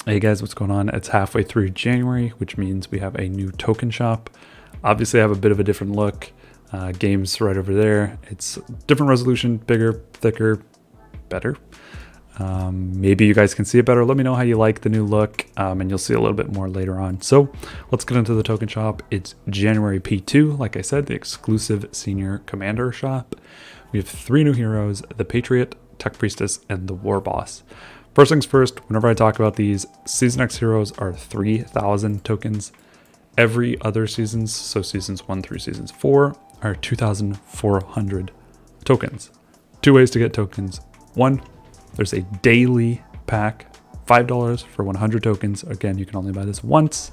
Hey guys, what's going on? It's halfway through January, which means we have a new token shop. Obviously, I have a bit of a different look. Game's right over there. It's different resolution, bigger, thicker, better. Maybe you guys can see it better. Let me know how you like the new look, and you'll see a little bit more later on. So let's get into the token shop. It's January P2, like I said, the exclusive senior commander shop. We have 3 new heroes: the Patriot, Tech Priestess, and the War Boss. First things first, whenever I talk about these, Season X heroes are 3,000 tokens. Every other seasons, so seasons 1 through seasons 4, are 2,400 tokens. 2 ways to get tokens. 1, there's a daily pack, $5 for 100 tokens. Again, you can only buy this once.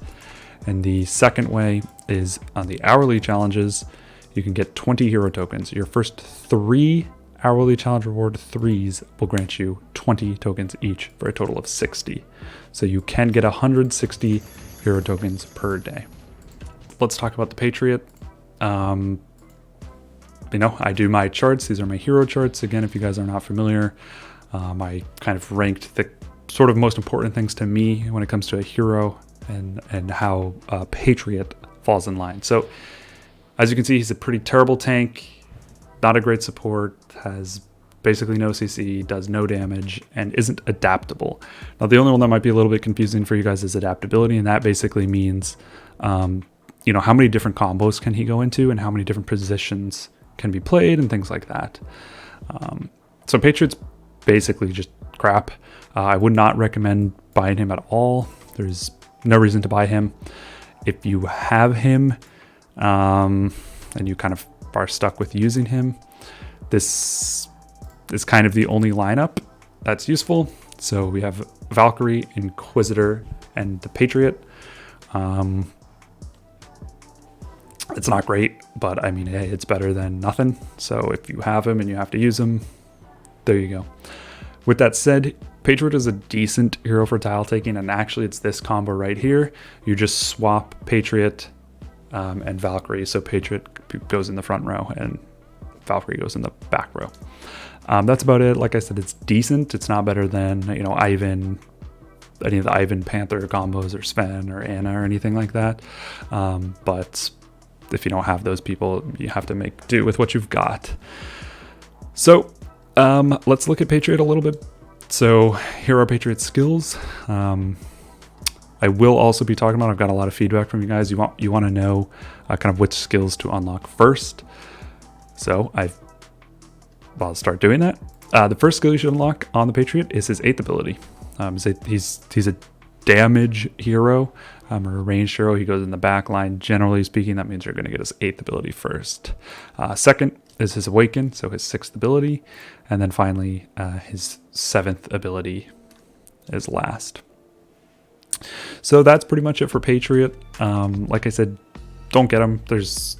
And the second way is on the hourly challenges, you can get 20 hero tokens. Your first 3 hourly challenge reward 3s will grant you 20 tokens each for a total of 60. So you can get 160 hero tokens per day. Let's talk about the Patriot. I do my charts. These are my hero charts. Again, if you guys are not familiar, I kind of ranked the sort of most important things to me when it comes to a hero and how Patriot falls in line. So as you can see, he's a pretty terrible tank. Not a great support, has basically no CC, does no damage, and isn't adaptable. Now, the only one that might be a little bit confusing for you guys is adaptability, and that basically means, how many different combos can he go into and how many different positions can be played and things like that. So Patriot's basically just crap. I would not recommend buying him at all. There's no reason to buy him. If you have him and you kind of are stuck with using him, this is kind of the only lineup that's useful. So we have Valkyrie, Inquisitor, and the Patriot. It's not great, but I mean, hey, it's better than nothing. So if you have him and you have to use him, there you go. With that said, Patriot is a decent hero for tile taking, and actually it's this combo right here. You just swap Patriot and Valkyrie. So Patriot goes in the front row and Valkyrie goes in the back row. That's about it. Like I said, it's decent. It's not better than, Ivan, any of the Ivan Panther combos or Sven or Anna or anything like that. But if you don't have those people, you have to make do with what you've got. So let's look at Patriot a little bit. So here are Patriot skills. I will also be talking about, I've got a lot of feedback from you guys. You want to know kind of which skills to unlock first. So I'll start doing that. The first skill you should unlock on the Patriot is his 8th ability. He's a damage hero, or a ranged hero. He goes in the back line. Generally speaking, that means you're going to get his 8th ability first. Second is his Awaken, so his 6th ability. And then finally, his 7th ability is last. So that's pretty much it for Patriot. Like I said, don't get him. There's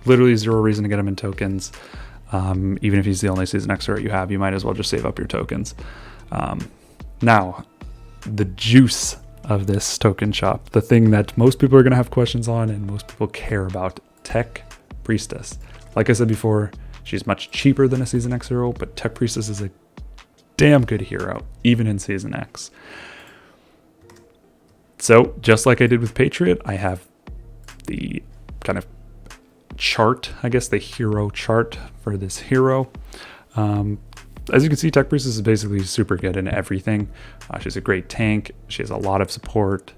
literally 0 reason to get him in tokens. Even if he's the only Season X hero you have, you might as well just save up your tokens. Now, the juice of this token shop, the thing that most people are going to have questions on and most people care about, Tech Priestess. Like I said before, she's much cheaper than a Season X hero, but Tech Priestess is a damn good hero, even in Season X. So just like I did with Patriot, I have the kind of chart, I guess the hero chart for this hero. As you can see, Tech Priestess is basically super good in everything. She's a great tank. She has a lot of support.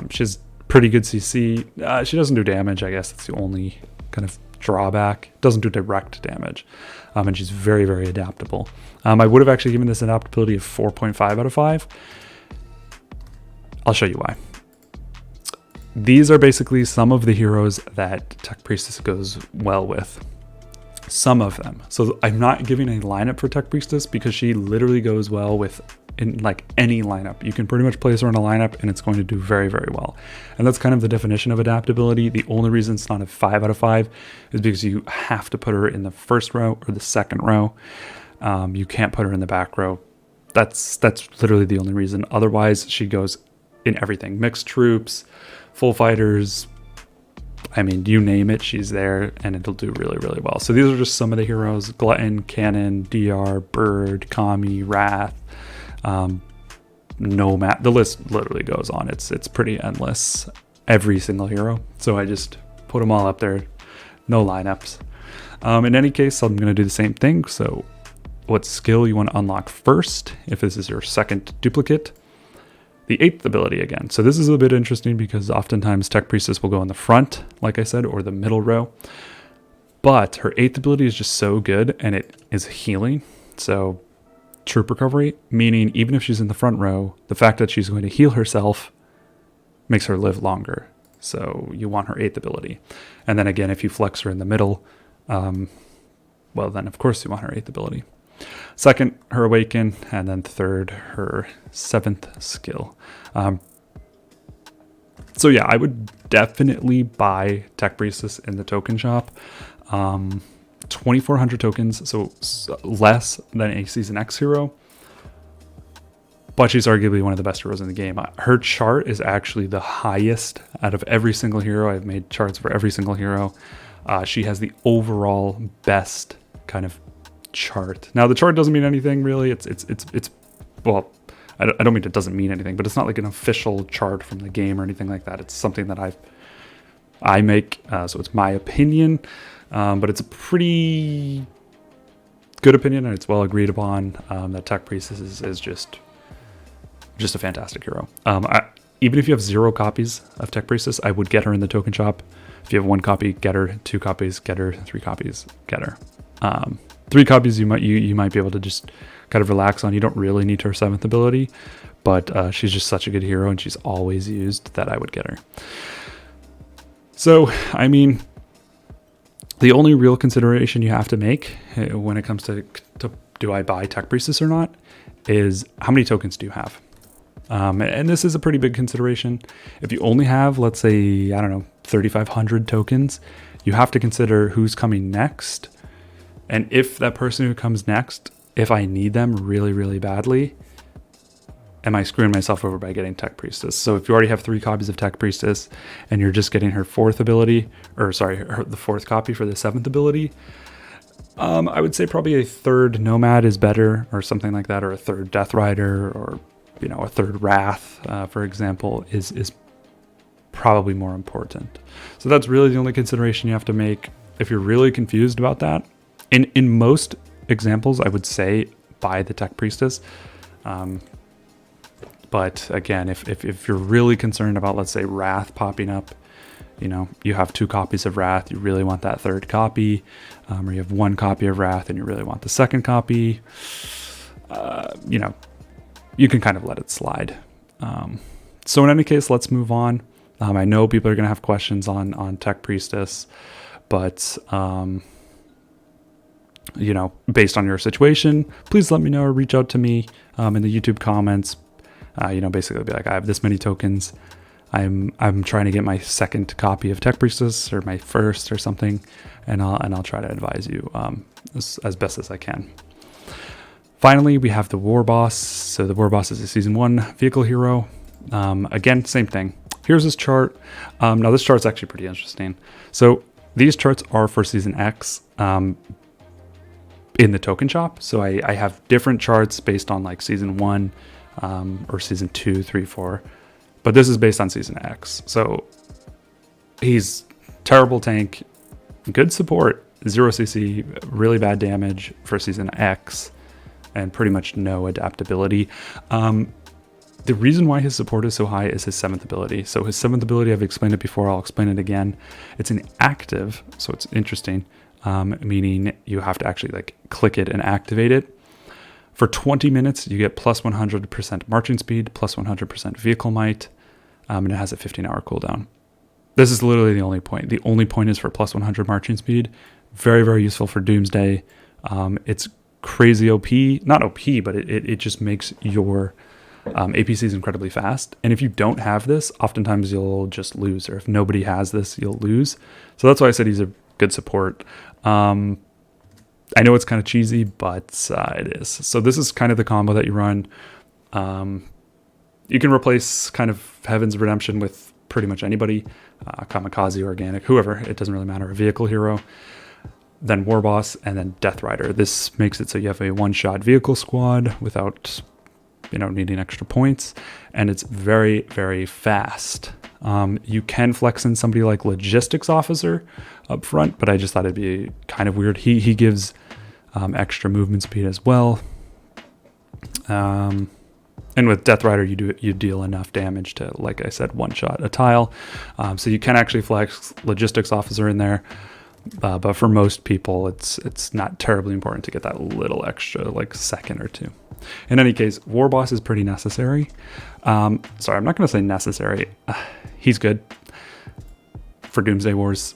She has pretty good CC. She doesn't do damage. I guess that's the only kind of drawback. Doesn't do direct damage. And she's very, very adaptable. I would have actually given this an adaptability of 4.5 out of 5. I'll show you why. These are basically some of the heroes that Tech Priestess goes well with. Some of them. So I'm not giving a lineup for Tech Priestess because she literally goes well with in like any lineup. You can pretty much place her in a lineup and it's going to do very, very well. And that's kind of the definition of adaptability. The only reason it's not a 5 out of 5 is because you have to put her in the first row or the second row. You can't put her in the back row. That's literally the only reason. Otherwise, she goes in everything. Mixed troops, full fighters, I mean, you name it, she's there, and it'll do really, really well. So these are just some of the heroes: Glutton, Cannon, DR, Bird, Kami, Wrath. nomad. The list literally goes on. It's pretty endless. Every single hero. So I just put them all up there. No lineups. In any case, I'm going to do the same thing. So what skill you want to unlock first, if this is your second duplicate. The 8th ability again. So this is a bit interesting because oftentimes Tech Priestess will go in the front, like I said, or the middle row. But her 8th ability is just so good, and it is healing. So troop recovery, meaning even if she's in the front row, the fact that she's going to heal herself makes her live longer. So you want her 8th ability. And then again, if you flex her in the middle, well, then of course you want her 8th ability. Second, her Awaken, and then third, her 7th skill. So yeah, I would definitely buy Tech Priestess in the token shop. 2,400 tokens, so less than a Season X hero. But she's arguably one of the best heroes in the game. Her chart is actually the highest out of every single hero. I've made charts for every single hero. She has the overall best kind of chart. Now the chart doesn't mean anything really. It's well, I don't mean it doesn't mean anything, but it's not like an official chart from the game or anything like that. It's something that I make, so it's my opinion, but it's a pretty good opinion, and it's well agreed upon that Tech Priestess is just a fantastic hero. Even if you have 0 copies of Tech Priestess, I would get her in the token shop. If you have 1 copy, get her. 2 copies, get her. 3 copies, get her. 3 copies you might be able to just kind of relax on. You don't really need her 7th ability, but she's just such a good hero, and she's always used that I would get her. So, I mean, the only real consideration you have to make when it comes to do I buy Tech Priestess or not is how many tokens do you have? And this is a pretty big consideration. If you only have, let's say, I don't know, 3,500 tokens, you have to consider who's coming next. And if that person who comes next, if I need them really, really badly, am I screwing myself over by getting Tech Priestess? So if you already have 3 copies of Tech Priestess and you're just getting her 4th ability, or sorry, the 4th copy for the 7th ability, I would say probably a 3rd Nomad is better, or something like that, or a 3rd Death Rider, or a 3rd Wrath, for example, is probably more important. So that's really the only consideration you have to make. If you're really confused about that, in most examples, I would say buy the Tech Priestess. But again, if you're really concerned about, let's say, Wrath popping up, you have 2 copies of Wrath, you really want that 3rd copy, or you have 1 copy of Wrath and you really want the 2nd copy, you can kind of let it slide. So in any case, let's move on. I know people are going to have questions on Tech Priestess, but based on your situation, please let me know or reach out to me in the YouTube comments. Basically be like, I have this many tokens. I'm trying to get my 2nd copy of Tech Priestess, or my 1st or something, and I'll try to advise you as best as I can. Finally, we have the War Boss. So the War Boss is a Season 1 vehicle hero. Again, same thing. Here's his chart. Now this chart's actually pretty interesting. So these charts are for Season X in the token shop. So I have different charts based on like Season 1 or Season 2, 3, 4. But this is based on Season X. So he's terrible tank, good support, 0 CC, really bad damage for Season X, and pretty much no adaptability. The reason why his support is so high is his 7th ability. So his 7th ability, I've explained it before, I'll explain it again. It's an active, so it's interesting, meaning you have to actually like click it and activate it. For 20 minutes, you get plus 100% marching speed, plus 100% vehicle might, and it has a 15-hour cooldown. This is literally the only point. The only point is for plus 100 marching speed. Very, very useful for Doomsday. It's crazy OP. Not OP, but it just makes your APCs incredibly fast. And if you don't have this, oftentimes you'll just lose. Or if nobody has this, you'll lose. So that's why I said he's a good support. I know it's kind of cheesy, but it is. So this is kind of the combo that you run. You can replace kind of Heaven's Redemption with pretty much anybody. Kamikaze, Organic, whoever. It doesn't really matter. A vehicle hero. Then War Boss, and then Death Rider. This makes it so you have a one-shot vehicle squad without needing extra points, and it's very, very fast. You can flex in somebody like Logistics Officer up front, but I just thought it'd be kind of weird. He gives extra movement speed as well. And with Death Rider, you deal enough damage to, like I said, one-shot a tile. So you can actually flex Logistics Officer in there. But for most people, it's not terribly important to get that little extra, like, second or two. In any case, War Boss is pretty necessary. Sorry, I'm not going to say necessary. He's good for Doomsday Wars.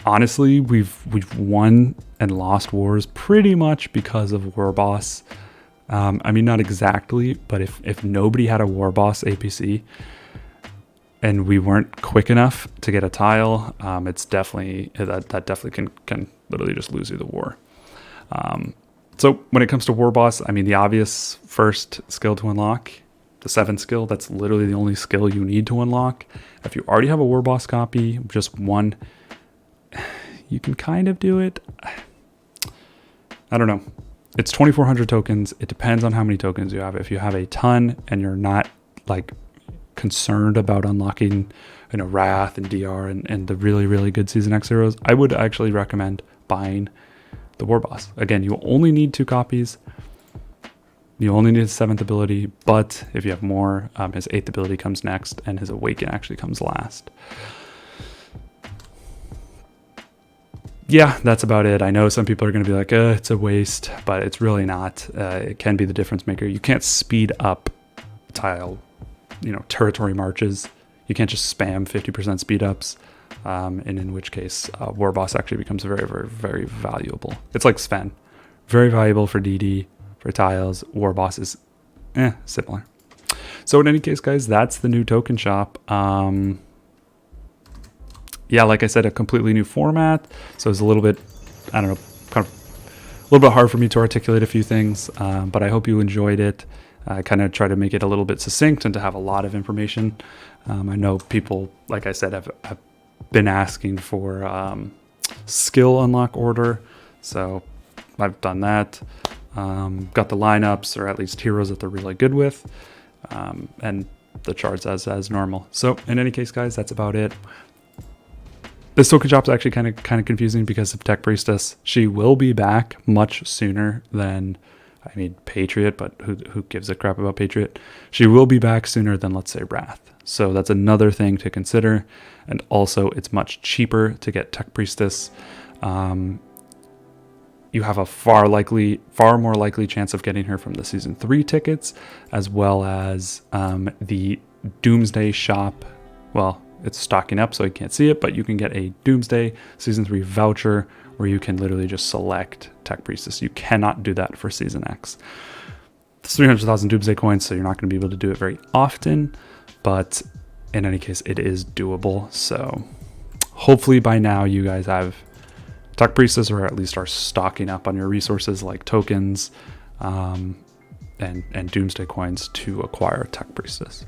Honestly, we've won and lost wars pretty much because of War Boss. I mean, not exactly, but if nobody had a War Boss APC and we weren't quick enough to get a tile, it's definitely that definitely can literally just lose you the war. So when it comes to War Boss, I mean, the obvious first skill to unlock, the 7th skill, that's literally the only skill you need to unlock. If you already have a War Boss copy, just one, you can kind of do it. I don't know. It's 2,400 tokens. It depends on how many tokens you have. If you have a ton and you're not like concerned about unlocking, Wrath and DR and the really, really good Season X heroes, I would actually recommend buying the War Boss. Again, you only need 2 copies. You only need his 7th ability, but if you have more, his 8th ability comes next and his Awaken actually comes last. Yeah, that's about it. I know some people are going to be like, it's a waste, but it's really not. It can be the difference maker. You can't speed up tile, territory marches. You can't just spam 50% speed ups. And in which case, War Boss actually becomes very, very, very valuable. It's like Sven. Very valuable for DD, for tiles. War Boss is similar. So in any case, guys, that's the new token shop. Yeah, like I said, a completely new format. So it's a little bit, I don't know, kind of a little bit hard for me to articulate a few things, but I hope you enjoyed it. I kind of try to make it a little bit succinct and to have a lot of information. I know people, like I said, have been asking for skill unlock order. So I've done that. Got the lineups, or at least heroes that they're really good with, and the charts as normal. So in any case, guys, that's about it. This token shop is actually kind of confusing because of Tech Priestess. She will be back much sooner than, Patriot, but who gives a crap about Patriot? She will be back sooner than, let's say, Wrath. So that's another thing to consider. And also, it's much cheaper to get Tech Priestess. You have a far more likely chance of getting her from the Season 3 tickets, as well as the Doomsday shop. Well, it's stocking up, so you can't see it, but you can get a Doomsday Season 3 voucher where you can literally just select Tech Priestess. You cannot do that for Season X. It's 300,000 Doomsday coins, so you're not going to be able to do it very often, but in any case, it is doable. So hopefully by now you guys have Tech Priestess, or at least are stocking up on your resources like tokens and Doomsday coins to acquire Tech Priestess.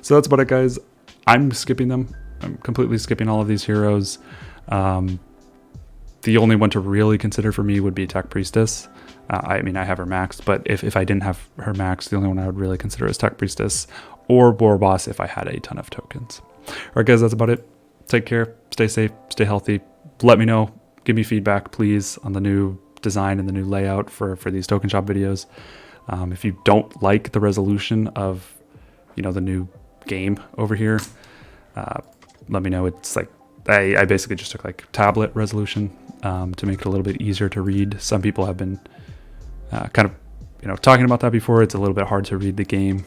So that's about it, guys. I'm skipping them. I'm completely skipping all of these heroes. The only one to really consider for me would be Tech Priestess. I have her maxed, but if I didn't have her maxed, the only one I would really consider is Tech Priestess or War Boss if I had a ton of tokens. All right, guys, that's about it. Take care. Stay safe. Stay healthy. Let me know. Give me feedback, please, on the new design and the new layout for these token shop videos. If you don't like the resolution of, the new game over here, let me know. It's like I basically just took like tablet resolution to make it a little bit easier to read. Some people have been kind of talking about that before. It's a little bit hard to read the game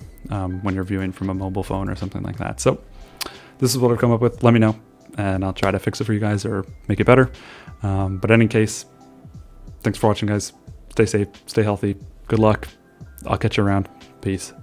when you're viewing from a mobile phone or something like that. So this is what I've come up with. Let me know and I'll try to fix it for you guys or make it better. But in any case, thanks for watching, guys. Stay safe, stay healthy. Good luck. I'll catch you around. Peace.